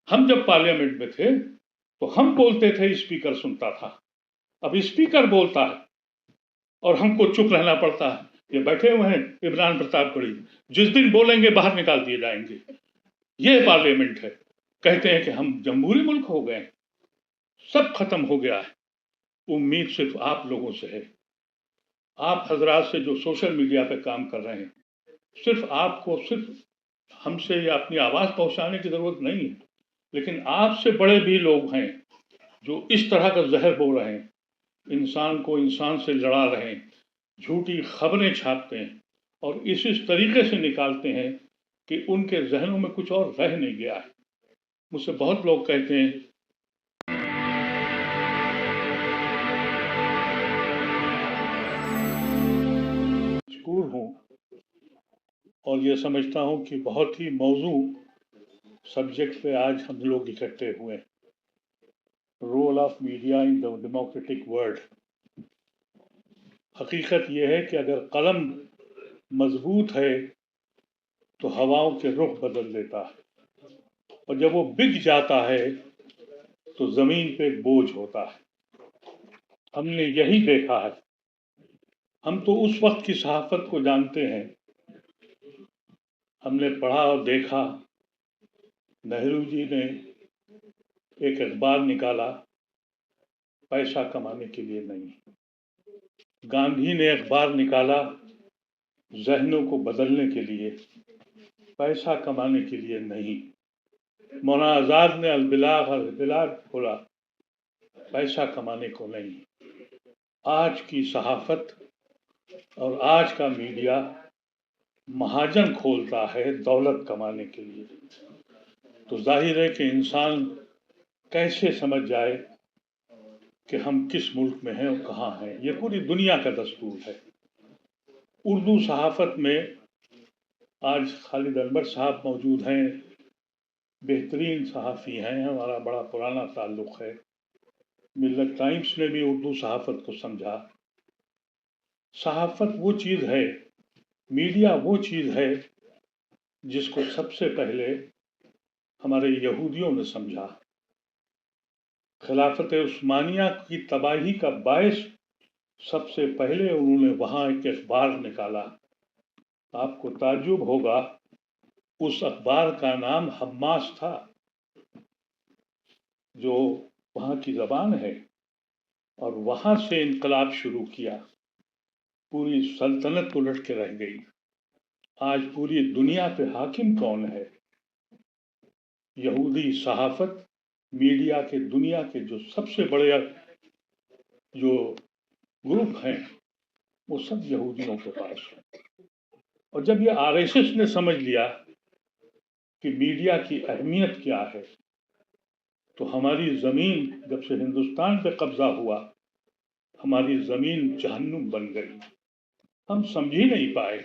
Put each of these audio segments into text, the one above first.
हम जब पार्लियामेंट में थे तो हम बोलते थे, स्पीकर सुनता था। अब स्पीकर बोलता है और हमको चुप रहना पड़ता है। ये बैठे हुए हैं इमरान प्रतापगढ़ी, जिस दिन बोलेंगे बाहर निकाल दिए जाएंगे। ये पार्लियामेंट है। कहते हैं कि हम जमहूरी मुल्क हो गए, सब खत्म हो गया है। उम्मीद सिर्फ आप लोगों से है, आप हजरात से जो सोशल मीडिया पे काम कर रहे हैं। सिर्फ आपको सिर्फ हमसे या अपनी आवाज पहुंचाने की जरूरत नहीं है, लेकिन आपसे बड़े भी लोग हैं जो इस तरह का जहर बोल रहे हैं, इंसान को इंसान से लड़ा रहे हैं, झूठी खबरें छापते हैं और इस तरीके से निकालते हैं कि उनके जहनों में कुछ और रह नहीं गया है। मुझसे बहुत लोग कहते हैं मजबूर हूं और ये समझता हूं कि बहुत ही मौजू सब्जेक्ट पे आज हम लोग इकट्ठे हुए, role of media in the democratic world. हकीकत यह है कि अगर कलम मजबूत है तो हवाओं के रुख बदल देता है, और जब वो बिक जाता है तो जमीन पे एक बोझ होता है। हमने यही देखा है। हम तो उस वक्त की सहाफत को जानते हैं। हमने पढ़ा और देखा, नेहरू जी ने एक अखबार निकाला पैसा कमाने के लिए नहीं, गांधी ने अखबार निकाला जहनों को बदलने के लिए, पैसा कमाने के लिए नहीं। मौलाना आजाद ने अलबिलाग खोला, पैसा कमाने को नहीं। आज की सहाफत और आज का मीडिया महाजन खोलता है दौलत कमाने के लिए। तो जाहिर है कि इंसान कैसे समझ जाए कि हम किस मुल्क में हैं और कहाँ हैं। ये पूरी दुनिया का दस्तूर है। उर्दू सहाफत में आज खालिद अनवर साहब मौजूद हैं, बेहतरीन सहाफ़ी हैं, हमारा बड़ा पुराना ताल्लुक़ है। मिल्लत टाइम्स ने भी उर्दू सहाफत को समझा। सहाफत वो चीज़ है, मीडिया वो चीज़ है जिसको सबसे पहले हमारे यहूदियों ने समझा। खिलाफत उस्मानिया की तबाही का बायस सबसे पहले उन्होंने वहाँ एक अखबार निकाला। आपको ताज्जुब होगा, उस अखबार का नाम हम्मास था, जो वहाँ की ज़बान है, और वहाँ से इनकलाब शुरू किया। पूरी सल्तनत उलट के रह गई। आज पूरी दुनिया पे हाकिम कौन है? यहूदी सहाफत, मीडिया के दुनिया के जो सबसे बड़े जो ग्रुप हैं वो सब यहूदियों के पास है। और जब ये आरएसएस ने समझ लिया कि मीडिया की अहमियत क्या है, तो हमारी ज़मीन, जब से हिंदुस्तान पे कब्जा हुआ, हमारी ज़मीन जहन्नुम बन गई। हम समझ ही नहीं पाए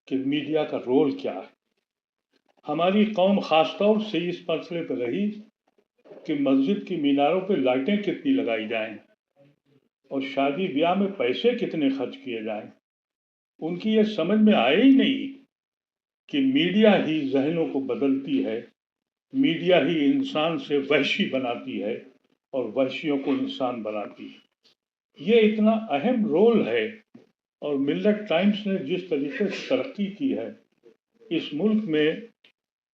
कि मीडिया का रोल क्या है। हमारी कौम खासतौर से इस मसले पर रही कि मस्जिद की मीनारों पे लाइटें कितनी लगाई जाएं और शादी ब्याह में पैसे कितने खर्च किए जाएं। उनकी ये समझ में आए ही नहीं कि मीडिया ही जहनों को बदलती है, मीडिया ही इंसान से वहशी बनाती है और वहशियों को इंसान बनाती है। ये इतना अहम रोल है। और मिल्लत टाइम्स ने जिस तरीके से तरक्की की है इस मुल्क में,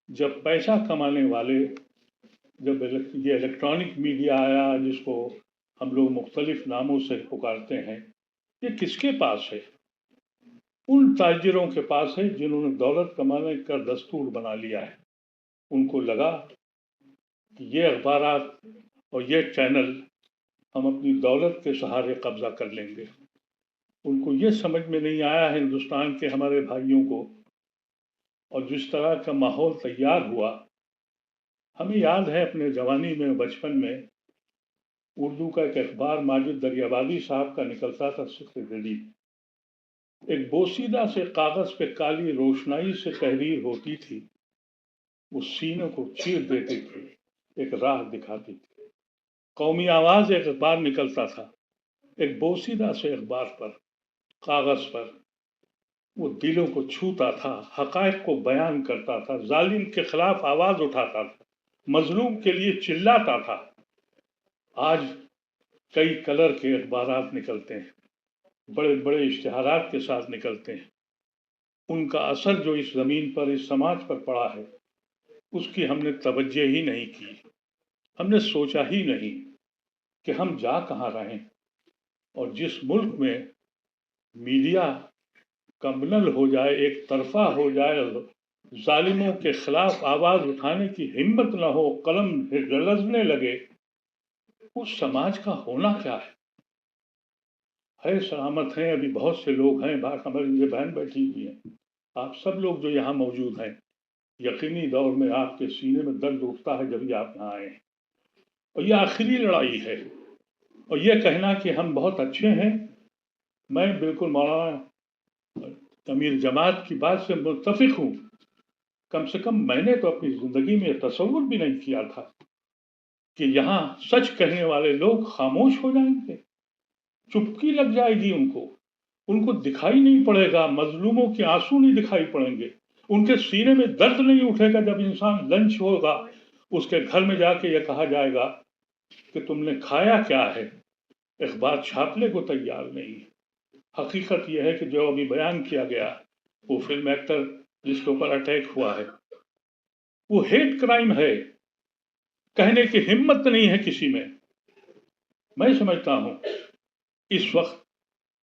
जब पैसा कमाने वाले, जब ये इलेक्ट्रॉनिक मीडिया आया जिसको हम लोग मुख्तलिफ नामों से पुकारते हैं, ये किसके पास है? उन ताजिरों के पास है जिन्होंने दौलत कमाने का दस्तूर बना लिया है। उनको लगा कि ये अखबारात और ये चैनल हम अपनी दौलत के सहारे कब्जा कर लेंगे। उनको ये समझ में नहीं आया हिंदुस्तान के हमारे भाइयों को, और जिस तरह का माहौल तैयार हुआ। हमें याद है अपने जवानी में, बचपन में, उर्दू का एक अखबार माजिद दरियाबादी साहब का निकलता था, सिक्के जदीद। एक बोसीदा से कागज पे काली रोशनाई से तहरीर होती थी, वो सीनों को चीर देती थी, एक राह दिखाती थी। कौमी आवाज एक अखबार निकलता था, एक बोसीदा से अखबार पर, कागज पर। वो दिलों को छूता था, हकायक को बयान करता था, जालिम के खिलाफ आवाज उठाता था। मजलूम के लिए चिल्लाता था, आज कई कलर के अखबारात निकलते हैं, बड़े बड़े इश्तिहारात के साथ निकलते हैं। उनका असर जो इस जमीन पर, इस समाज पर पड़ा है, उसकी हमने तवज्जो ही नहीं की। हमने सोचा ही नहीं कि हम जा कहाँ रहे हैं। और जिस मुल्क में मीडिया कम्युनल हो जाए, एक तरफा हो जाए, जालिमों के खिलाफ आवाज उठाने की हिम्मत न हो, कलम गरजने लगे, उस समाज का होना क्या है सलामत हैं। अभी बहुत से लोग हैं, हमारी ये बहन बैठी हुई हैं, आप सब लोग जो यहाँ मौजूद हैं, यकीनी दौर में आपके सीने में दर्द उठता है जब भी आप यहाँ आए। और ये आखिरी लड़ाई है। और ये कहना कि हम बहुत अच्छे हैं, मैं बिल्कुल मौलाना अमीर जमात की बात से मुत्तफिक हूँ। कम से कम मैंने तो अपनी जिंदगी में तसव्वुर भी नहीं किया था कि यहाँ सच कहने वाले लोग खामोश हो जाएंगे, चुपकी लग जाएगी उनको दिखाई नहीं पड़ेगा, मजलूमों के आंसू नहीं दिखाई पड़ेंगे, उनके सीने में दर्द नहीं उठेगा। जब इंसान लंच होगा, उसके घर में जाके यह कहा जाएगा कि तुमने खाया क्या है, अखबार छापने को तैयार नहीं। हकीकत यह है कि जो अभी बयान किया गया, वो फिल्म एक्टर जिसके ऊपर अटैक हुआ है, वो हेट क्राइम है, कहने की हिम्मत नहीं है किसी में। मैं समझता हूं इस वक्त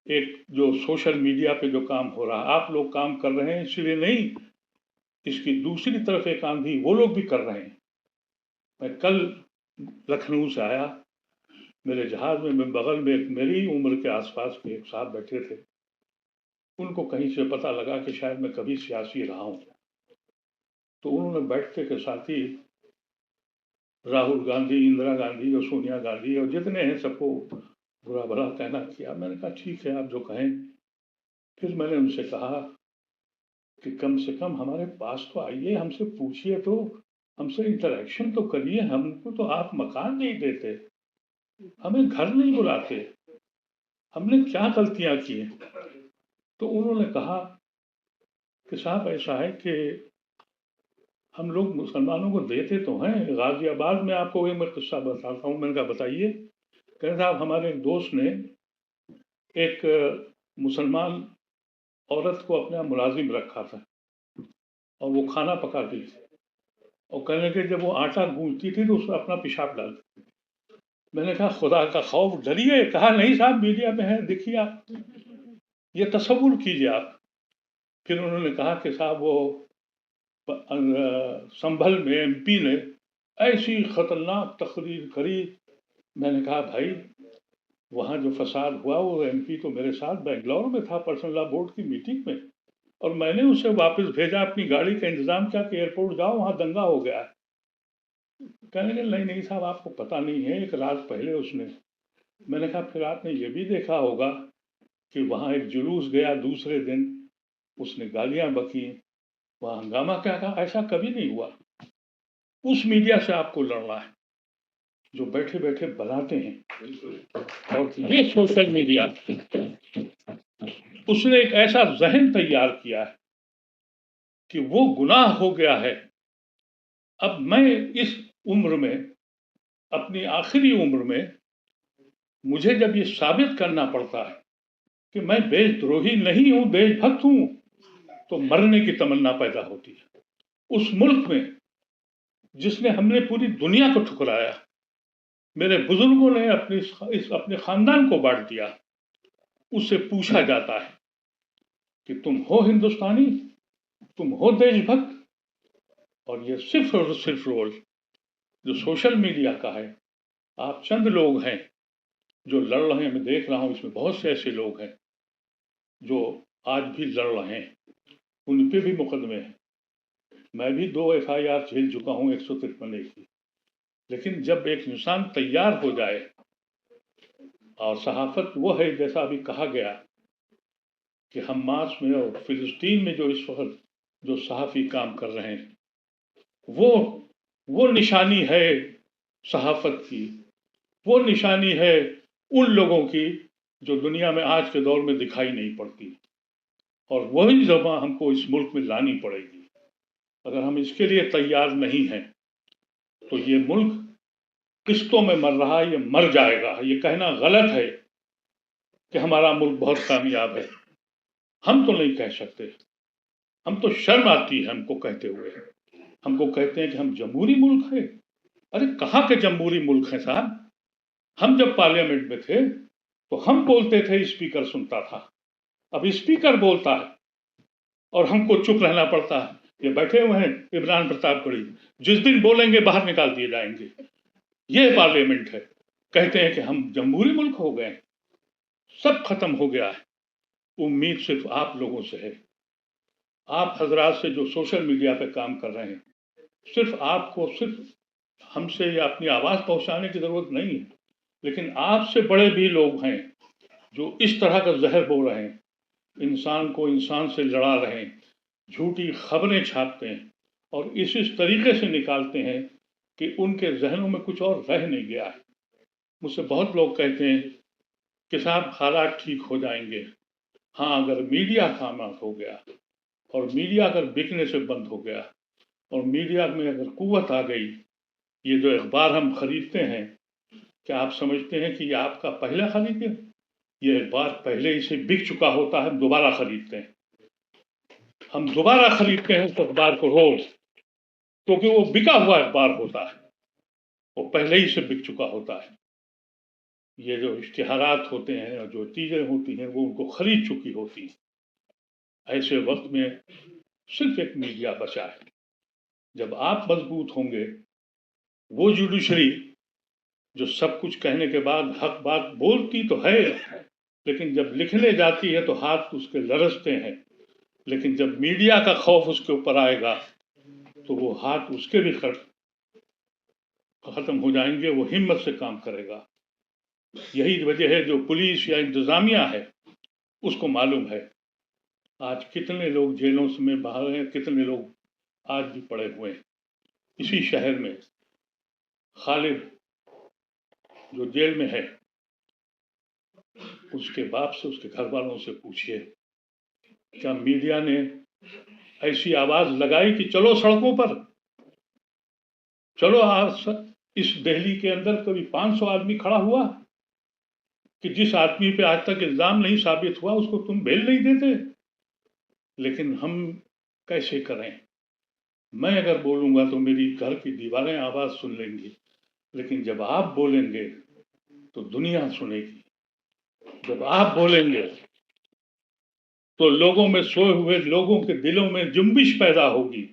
एक जो सोशल मीडिया पे जो काम हो रहा है, आप लोग काम कर रहे हैं इसलिए नहीं, इसकी दूसरी तरफ एक आंधी वो लोग भी कर रहे हैं। मैं कल लखनऊ से आया, मेरे जहाज में बगल में एक मेरी उम्र के आसपास के एक साहब बैठे थे। उनको कहीं से पता लगा कि शायद मैं कभी सियासी रहा हूं, तो उन्होंने बैठते के साथ ही राहुल गांधी, इंदिरा गांधी और सोनिया गांधी और जितने हैं सबको बुरा भला कहना किया। मैंने कहा ठीक है, आप जो कहें। फिर मैंने उनसे कहा कि कम से कम हमारे पास तो आइए, हमसे पूछिए, तो हमसे इंटरेक्शन तो करिए। हमको तो आप मकान नहीं देते, हमें घर नहीं बुलाते, हमने क्या गलतियां की हैं। तो उन्होंने कहा कि साहब ऐसा है कि हम लोग मुसलमानों को देते तो हैं। गाजियाबाद में आपको एक मैं किस्सा बताता हूँ। मैंने कहा बताइए। कहते साहब हमारे एक दोस्त ने एक मुसलमान औरत को अपना मुलाजिम रखा था और वो खाना पकाती थी, और कहने के जब वो आटा गूंथती थी तो उसमें अपना पेशाब डालती। मैंने कहा खुदा का खौफ, डरिए। कहा नहीं साहब, मीडिया में है, देखिए आप, ये तसव्वुर कीजिए आप। फिर उन्होंने कहा कि साहब वो संभल में एमपी ने ऐसी खतरनाक तकरीर करी। मैंने कहा भाई, वहां जो फसाद हुआ वो एमपी तो मेरे साथ बेंगलोर में था पर्सनल लॉ बोर्ड की मीटिंग में, और मैंने उसे वापस भेजा, अपनी गाड़ी का इंतजाम किया कि एयरपोर्ट जाओ, वहां दंगा हो गया है। कहने लगे नहीं नहीं साहब, आपको पता नहीं है, एक रात पहले उसने। मैंने कहा फिर आपने ये भी देखा होगा कि वहां एक जुलूस गया, दूसरे दिन उसने गालियां बकी, वहां हंगामा क्या था। ऐसा कभी नहीं हुआ। उस मीडिया से आपको लड़ना है जो बैठे बैठे बनाते हैं। और ये सोशल मीडिया, उसने एक ऐसा जहन तैयार किया है कि वो गुनाह हो गया है। अब मैं इस उम्र में, अपनी आखिरी उम्र में, मुझे जब ये साबित करना पड़ता है कि मैं देशद्रोही नहीं हूं, देशभक्त हूं, तो मरने की तमन्ना पैदा होती है। उस मुल्क में जिसने हमने पूरी दुनिया को ठुकराया, मेरे बुजुर्गों ने अपने खानदान को बांट दिया, उससे पूछा जाता है कि तुम हो हिंदुस्तानी, तुम हो देशभक्त। और ये सिर्फ और सिर्फ रोल जो सोशल मीडिया का है, आप चंद लोग हैं जो लड़ रहे हैं। मैं देख रहा हूं इसमें बहुत से ऐसे लोग हैं जो आज भी लड़ रहे हैं, उन पे भी मुकदमे हैं। मैं भी 2 FIR झेल चुका हूं, 153 की। लेकिन जब एक इंसान तैयार हो जाए, और सहाफत वो है जैसा अभी कहा गया कि हमास में और फिलिस्तीन में जो इस वक्त जो सहाफ़ी काम कर रहे हैं, वो निशानी है सहाफत की, वो निशानी है उन लोगों की जो दुनिया में आज के दौर में दिखाई नहीं पड़ती। और वही ज़बान हमको इस मुल्क में लानी पड़ेगी। अगर हम इसके लिए तैयार नहीं हैं तो ये मुल्क किस्तों में मर रहा है, ये मर जाएगा। ये कहना गलत है कि हमारा मुल्क बहुत कामयाब है। हम तो नहीं कह सकते, हम तो शर्म आती है हमको कहते हुए। हमको कहते हैं कि हम जमहूरी मुल्क है। अरे कहाँ के जमहूरी मुल्क है साहब? हम जब पार्लियामेंट में थे तो हम बोलते थे, स्पीकर सुनता था। अब स्पीकर बोलता है और हमको चुप रहना पड़ता है। ये बैठे हुए हैं इमरान प्रतापगढ़ी, जिस दिन बोलेंगे बाहर निकाल दिए जाएंगे। ये पार्लियामेंट है। कहते हैं कि हम जमहूरी मुल्क हो गए, सब खत्म हो गया है। उम्मीद सिर्फ आप लोगों से है, आप हजरात से जो सोशल मीडिया पे काम कर रहे हैं। सिर्फ आपको सिर्फ हमसे या अपनी आवाज पहुंचाने की जरूरत नहीं है, लेकिन आपसे बड़े भी लोग हैं जो इस तरह का जहर बोल रहे हैं, इंसान को इंसान से लड़ा रहे हैं, झूठी खबरें छापते हैं और इस तरीके से निकालते हैं कि उनके जहनों में कुछ और रह नहीं गया है। मुझसे बहुत लोग कहते हैं कि साहब हालात ठीक हो जाएंगे। हाँ, अगर मीडिया कामयाब हो गया और मीडिया अगर बिकने से बंद हो गया और मीडिया में अगर कुव्वत आ गई, ये जो अखबार हम खरीदते हैं, क्या आप समझते हैं कि ये आपका पहला खरीद है? ये अखबार पहले ही से बिक चुका होता है, हम दोबारा खरीदते हैं। हम दोबारा खरीदते हैं उस अखबार को रोज, क्योंकि वो बिका हुआ अखबार होता है, वो पहले ही से बिक चुका होता है। ये जो इश्तिहारात होते हैं और जो चीजें होती हैं वो उनको खरीद चुकी होती हैं। ऐसे वक्त में सिर्फ एक मीडिया बचा है। जब आप मजबूत होंगे, वो जुडिशरी जो सब कुछ कहने के बाद हक बात बोलती तो है, लेकिन जब लिखने जाती है तो हाथ उसके लरसते हैं। लेकिन जब मीडिया का खौफ उसके ऊपर आएगा तो वो हाथ उसके भी खत्म हो जाएंगे, वो हिम्मत से काम करेगा। यही वजह है जो पुलिस या इंतजामिया है उसको मालूम है आज कितने लोग जेलों में बाहर हैं, कितने लोग आज भी पड़े हुए हैं। इसी शहर में खालिद जो जेल में है, उसके बाप से, उसके घर वालों से पूछिए, क्या मीडिया ने ऐसी आवाज लगाई कि चलो सड़कों पर, चलो आज इस दिल्ली के अंदर कभी 500 आदमी खड़ा हुआ कि जिस आदमी पे आज तक इल्जाम नहीं साबित हुआ उसको तुम बेल नहीं देते? लेकिन हम कैसे करें? मैं अगर बोलूंगा तो मेरी घर की दीवारें आवाज सुन लेंगी, लेकिन जब आप बोलेंगे तो दुनिया सुनेगी। जब आप बोलेंगे तो लोगों में, सोए हुए लोगों के दिलों में जुम्बिश पैदा होगी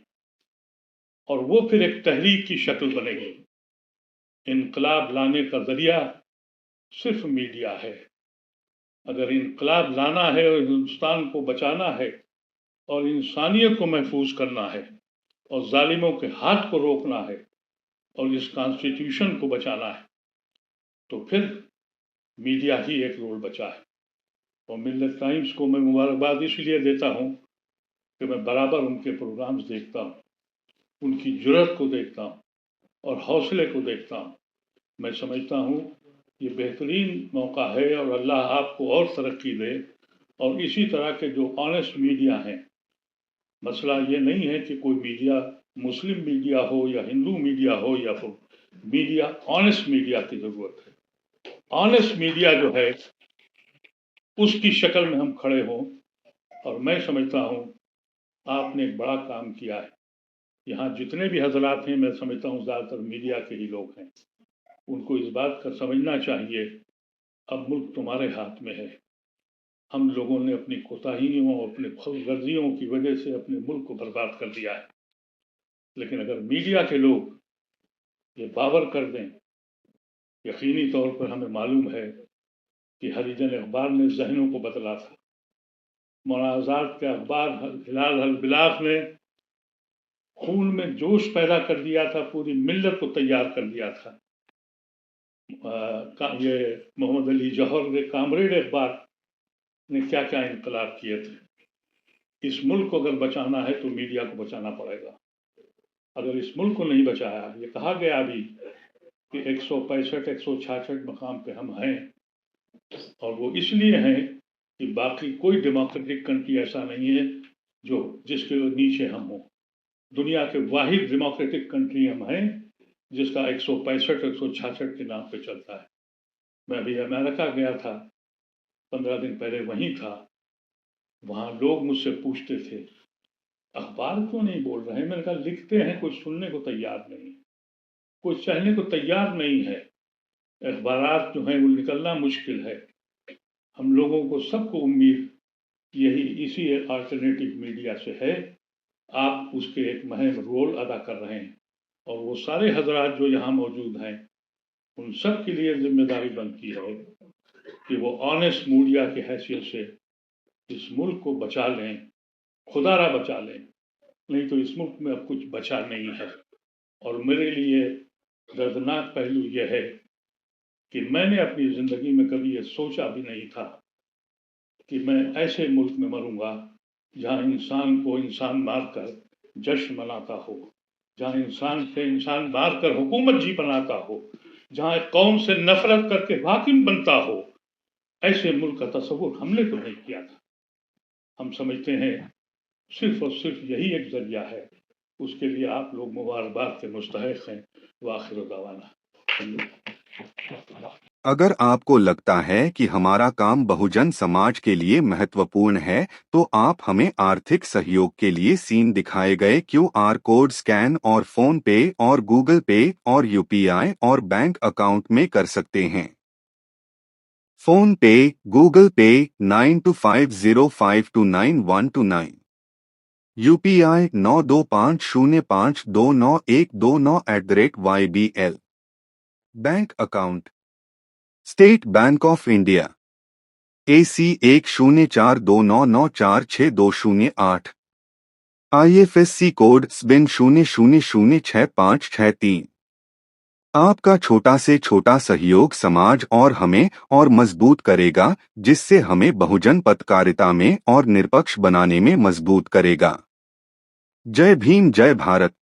और वो फिर एक तहरीक की शक्ल बनेगी। इनकलाब लाने का जरिया सिर्फ मीडिया है। अगर इनकलाब लाना है और हिंदुस्तान को बचाना है और इंसानियत को महफूज करना है और जालिमों के हाथ को रोकना है और इस कॉन्स्टिट्यूशन को बचाना है, तो फिर मीडिया ही एक रोल बचा है। और मिल्लत टाइम्स को मैं मुबारकबाद इसलिए देता हूँ कि मैं बराबर उनके प्रोग्राम्स देखता हूँ, उनकी जुर्रत को देखता हूँ और हौसले को देखता हूँ। मैं समझता हूँ ये बेहतरीन मौका है और अल्लाह आपको और तरक्की दे। और इसी तरह के जो ऑनेस्ट मीडिया हैं, मसला ये नहीं है कि कोई मीडिया मुस्लिम मीडिया हो या हिंदू मीडिया हो, या फिर मीडिया, ऑनेस्ट मीडिया की जरूरत है। ऑनेस्ट मीडिया जो है उसकी शक्ल में हम खड़े हों। और मैं समझता हूँ आपने एक बड़ा काम किया है। यहाँ जितने भी हजरात हैं, मैं समझता हूँ ज़्यादातर मीडिया के ही लोग हैं। उनको इस बात का समझना चाहिए, अब मुल्क तुम्हारे हाथ में है। हम लोगों ने अपनी कोताहियों, अपने खुदगर्जियों की वजह से अपने मुल्क को बर्बाद कर दिया है। लेकिन अगर मीडिया के लोग ये बावर कर दें, यकीनी तौर पर हमें मालूम है कि हरिजन अखबार ने जहनों को बदला था, मौलाना आज़ाद के अखबार हिलाल हल बिलास ने खून में जोश पैदा कर दिया था, पूरी मिल्लत को तैयार कर दिया था। ये मोहम्मद अली जौहर ने कामरेड अखबार ने क्या क्या इनकलाब किए थे। इस मुल्क को अगर बचाना है तो मीडिया को बचाना पड़ेगा। अगर इस मुल्क को नहीं बचाया, ये कहा गया अभी कि 165 166 मकाम पे हम हैं, और वो इसलिए हैं कि बाकी कोई डेमोक्रेटिक कंट्री ऐसा नहीं है जो जिसके नीचे हम हों। दुनिया के वाहिद डेमोक्रेटिक कंट्री हम हैं जिसका 165-166 के नाम पे चलता है। मैं अभी अमेरिका गया था, 15 दिन पहले वहीं था। वहां लोग मुझसे पूछते थे अखबार क्यों नहीं बोल रहे हैं। मैंने कहा लिखते हैं, कोई सुनने को तैयार नहीं, कोई सहने को तैयार नहीं है। अखबारात जो हैं वो निकलना मुश्किल है। हम लोगों को सबको उम्मीद यही इसी अल्टरनेटिव मीडिया से है। आप उसके एक अहम रोल अदा कर रहे हैं और वो सारे हजरात जो यहाँ मौजूद हैं उन सब के लिए जिम्मेदारी बनती है कि वो ऑनेस्ट मीडिया की हैसियत से इस मुल्क को बचा लें, खुदारा बचा लें, नहीं तो इस मुल्क में अब कुछ बचा नहीं है। और मेरे लिए दर्दनाक पहलू यह है कि मैंने अपनी जिंदगी में कभी ये सोचा भी नहीं था कि मैं ऐसे मुल्क में मरूंगा जहां इंसान को इंसान मारकर जश्न मनाता हो, जहां इंसान से इंसान मारकर हुकूमत जी बनाता हो, जहां कौम से नफरत करके हाकिम बनता हो। ऐसे मुल्क का तस्वुर हमने तो नहीं किया था। हम समझते हैं सिर्फ और सिर्फ यही एक जरिया है। उसके लिए आप लोग मुबारकबाद के मुस्तहिक हैं। वाखिर दावाना। अगर आपको लगता है कि हमारा काम बहुजन समाज के लिए महत्वपूर्ण है तो आप हमें आर्थिक सहयोग के लिए सीन दिखाए गए QR कोड स्कैन और फोन पे और गूगल पे और UPI और बैंक अकाउंट में कर सकते हैं। फोन पे, गूगल पे 9250529129, UPI 9250529129@YBL। Bank account state bank of India AC 104299462008, IFSC code SBIN 00066563। आपका छोटा से छोटा सहयोग समाज और हमें और मजबूत करेगा, जिससे हमें बहुजन पत्रकारिता में और निष्पक्ष बनाने में मजबूत करेगा। जय भीम, जय भारत।